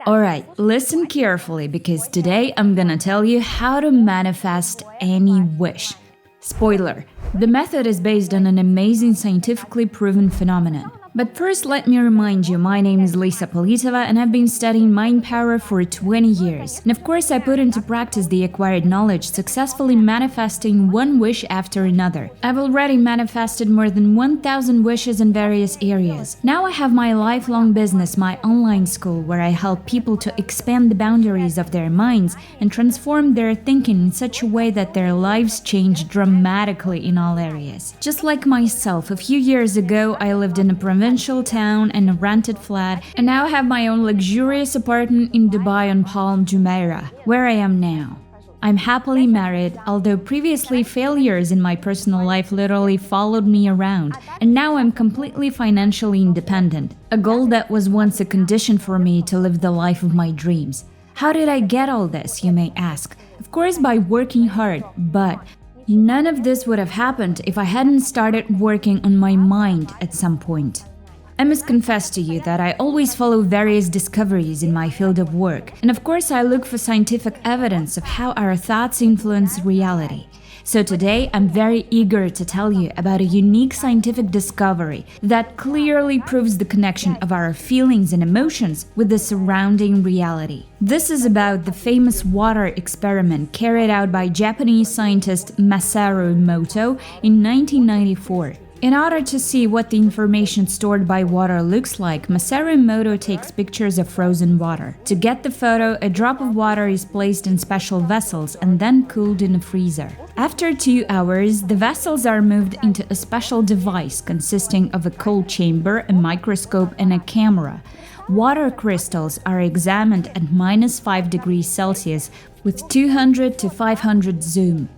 Alright, listen carefully because today I'm gonna tell you how to manifest any wish. Spoiler, the method is based on an amazing scientifically proven phenomenon. But first, let me remind you, my name is Lisa Politova and I've been studying mind power for 20 years. And of course, I put into practice the acquired knowledge, successfully manifesting one wish after another. I've already manifested more than 1,000 wishes in various areas. Now I have my lifelong business, my online school, where I help people to expand the boundaries of their minds and transform their thinking in such a way that their lives change dramatically in all areas. Just like myself, a few years ago, I lived in a provincial town and a rented flat, and now have my own luxurious apartment in Dubai on Palm Jumeirah, where I am now. I'm happily married, although previously failures in my personal life literally followed me around, and now I'm completely financially independent, a goal that was once a condition for me to live the life of my dreams. How did I get all this, you may ask? Of course, by working hard, but none of this would have happened if I hadn't started working on my mind at some point. I must confess to you that I always follow various discoveries in my field of work, and of course I look for scientific evidence of how our thoughts influence reality. So today I'm very eager to tell you about a unique scientific discovery that clearly proves the connection of our feelings and emotions with the surrounding reality. This is about the famous water experiment carried out by Japanese scientist Masaru Emoto in 1994. In order to see what the information stored by water looks like, Masaru Emoto takes pictures of frozen water. To get the photo, a drop of water is placed in special vessels and then cooled in a freezer. After 2 hours, the vessels are moved into a special device consisting of a cold chamber, a microscope, and a camera. Water crystals are examined at -5 degrees Celsius with 200 to 500 zoom.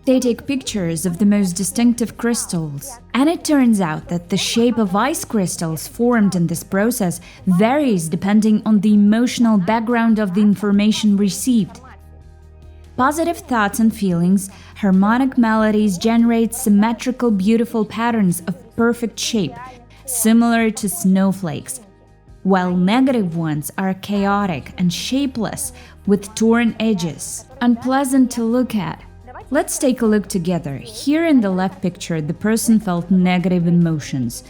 They take pictures of the most distinctive crystals. And it turns out that the shape of ice crystals formed in this process varies depending on the emotional background of the information received. Positive thoughts and feelings, harmonic melodies generate symmetrical, beautiful patterns of perfect shape, similar to snowflakes, while negative ones are chaotic and shapeless, with torn edges, unpleasant to look at. Let's take a look together. Here in the left picture, the person felt negative emotions.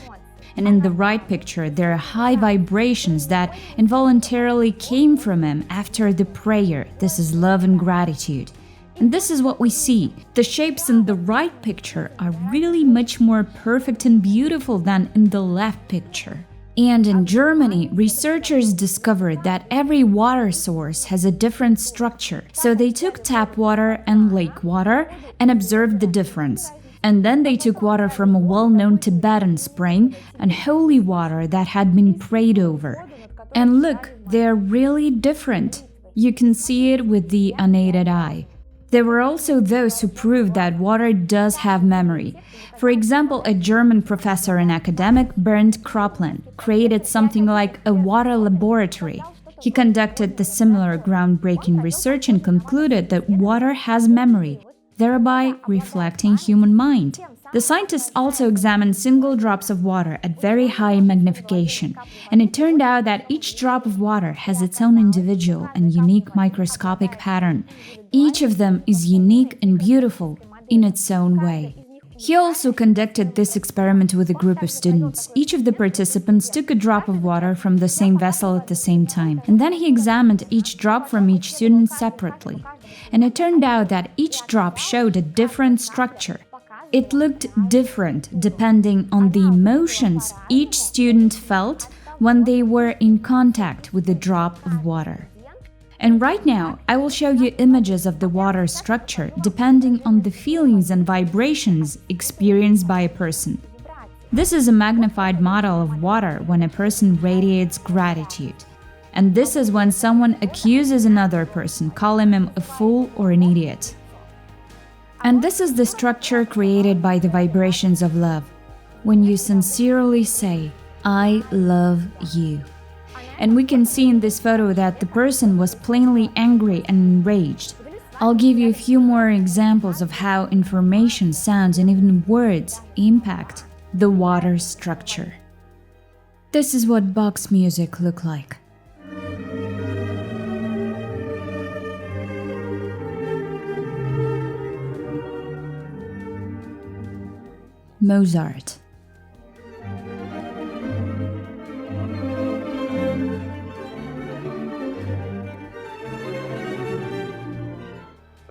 And in the right picture, there are high vibrations that involuntarily came from him after the prayer. This is love and gratitude. And this is what we see. The shapes in the right picture are really much more perfect and beautiful than in the left picture. And in Germany, researchers discovered that every water source has a different structure. So they took tap water and lake water and observed the difference. And then they took water from a well-known Tibetan spring and holy water that had been prayed over. And look, they're really different. You can see it with the unaided eye. There were also those who proved that water does have memory. For example, a German professor and academic, Bernd Kroplen, created something like a water laboratory. He conducted the similar groundbreaking research and concluded that water has memory, thereby reflecting human mind. The scientists also examined single drops of water at very high magnification, and it turned out that each drop of water has its own individual and unique microscopic pattern. Each of them is unique and beautiful in its own way. He also conducted this experiment with a group of students. Each of the participants took a drop of water from the same vessel at the same time, and then he examined each drop from each student separately. And it turned out that each drop showed a different structure. It looked different depending on the emotions each student felt when they were in contact with the drop of water. And right now, I will show you images of the water structure depending on the feelings and vibrations experienced by a person. This is a magnified model of water when a person radiates gratitude. And this is when someone accuses another person, calling him a fool or an idiot. And this is the structure created by the vibrations of love, when you sincerely say, "I love you." And we can see in this photo that the person was plainly angry and enraged. I'll give you a few more examples of how information, sounds, and even words impact the water structure. This is what box music look like. Mozart.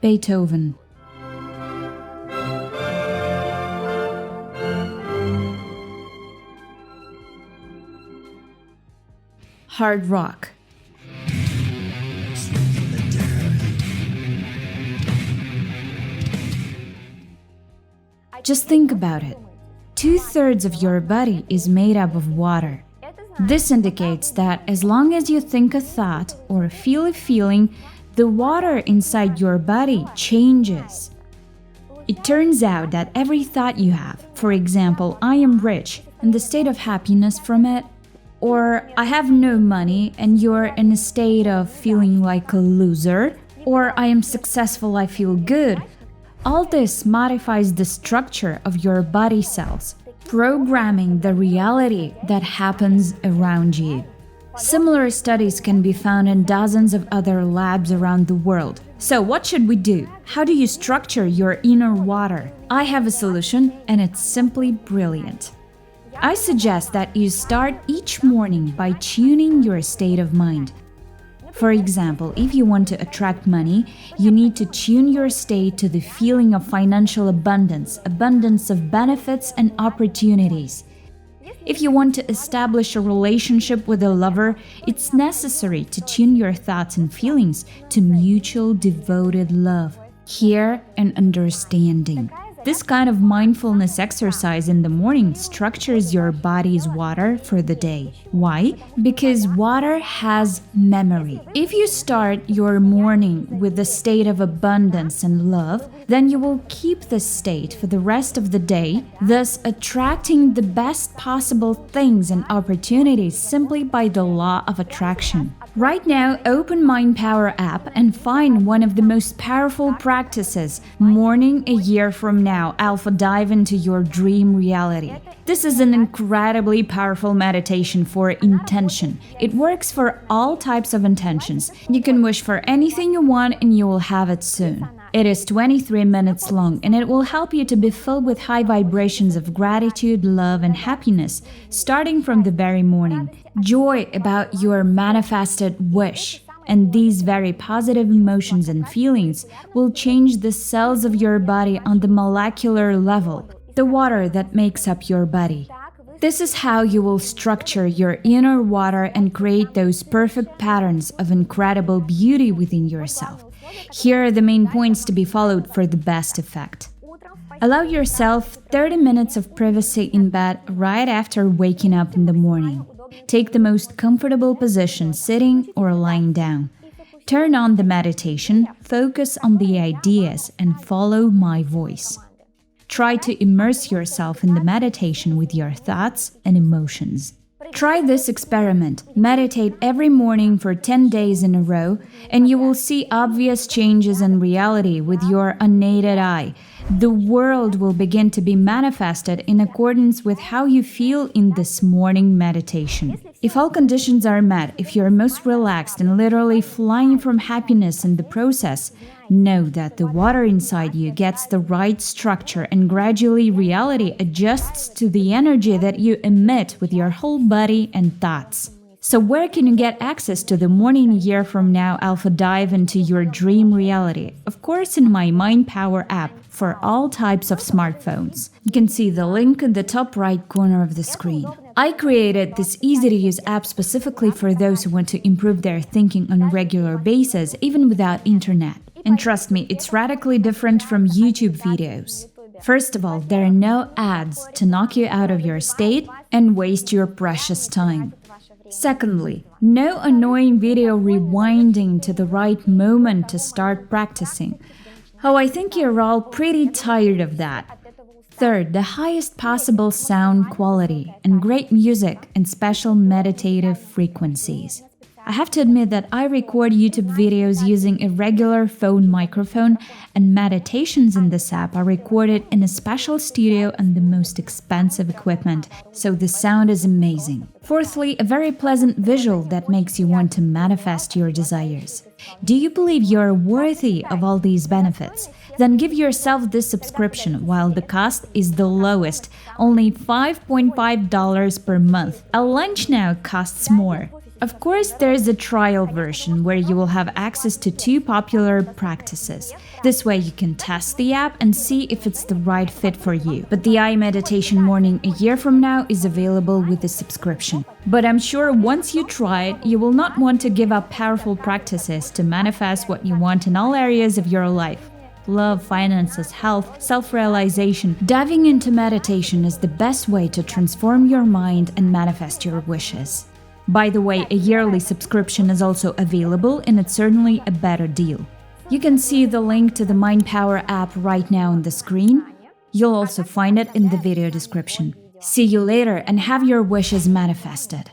Beethoven. Hard rock. Just think about it. 2/3 of your body is made up of water. This indicates that as long as you think a thought or feel a feeling, the water inside your body changes. It turns out that every thought you have, for example, I am rich, and the state of happiness from it, or I have no money and you're in a state of feeling like a loser, or I am successful, I feel good. All this modifies the structure of your body cells, programming the reality that happens around you. Similar studies can be found in dozens of other labs around the world. So what should we do? How do you structure your inner water? I have a solution, and it's simply brilliant. I suggest that you start each morning by tuning your state of mind. For example, if you want to attract money, you need to tune your state to the feeling of financial abundance, abundance of benefits and opportunities. If you want to establish a relationship with a lover, it's necessary to tune your thoughts and feelings to mutual devoted love, care, and understanding. This kind of mindfulness exercise in the morning structures your body's water for the day. Why? Because water has memory. If you start your morning with a state of abundance and love, then you will keep this state for the rest of the day, thus attracting the best possible things and opportunities simply by the law of attraction. Right now, open Mind Power app and find one of the most powerful practices, Morning a Year from Now, Alpha Dive into your dream reality. This is an incredibly powerful meditation for intention. It works for all types of intentions. You can wish for anything you want and you will have it soon. It is 23 minutes long and it will help you to be filled with high vibrations of gratitude, love, and happiness, starting from the very morning. Joy about your manifested wish. And these very positive emotions and feelings will change the cells of your body on the molecular level, the water that makes up your body. This is how you will structure your inner water and create those perfect patterns of incredible beauty within yourself. Here are the main points to be followed for the best effect. Allow yourself 30 minutes of privacy in bed right after waking up in the morning. Take the most comfortable position, sitting or lying down. Turn on the meditation, focus on the ideas, and follow my voice. Try to immerse yourself in the meditation with your thoughts and emotions. Try this experiment. Meditate every morning for 10 days in a row, and you will see obvious changes in reality with your unaided eye. The world will begin to be manifested in accordance with how you feel in this morning meditation. If all conditions are met, if you're most relaxed and literally flying from happiness in the process, know that the water inside you gets the right structure and gradually reality adjusts to the energy that you emit with your whole body and thoughts. So where can you get access to the Morning a Year from Now Alpha Dive into your dream reality? Of course, in my Mind Power app for all types of smartphones. You can see the link in the top right corner of the screen. I created this easy-to-use app specifically for those who want to improve their thinking on a regular basis, even without internet. And trust me, it's radically different from YouTube videos. First of all, there are no ads to knock you out of your state and waste your precious time. Secondly, no annoying video rewinding to the right moment to start practicing. Oh, I think you're all pretty tired of that. Third, the highest possible sound quality and great music and special meditative frequencies. I have to admit that I record YouTube videos using a regular phone microphone, and meditations in this app are recorded in a special studio and the most expensive equipment, so the sound is amazing. Fourthly, a very pleasant visual that makes you want to manifest your desires. Do you believe you are worthy of all these benefits? Then give yourself this subscription while the cost is the lowest, only $5.5 per month. A lunch now costs more. Of course, there is a trial version where you will have access to 2 popular practices. This way you can test the app and see if it's the right fit for you. But the I Meditation Morning a year from now is available with a subscription. But I'm sure once you try it, you will not want to give up powerful practices to manifest what you want in all areas of your life. Love, finances, health, self-realization. Diving into meditation is the best way to transform your mind and manifest your wishes. By the way, a yearly subscription is also available, and it's certainly a better deal. You can see the link to the Mind Power app right now on the screen. You'll also find it in the video description. See you later and have your wishes manifested.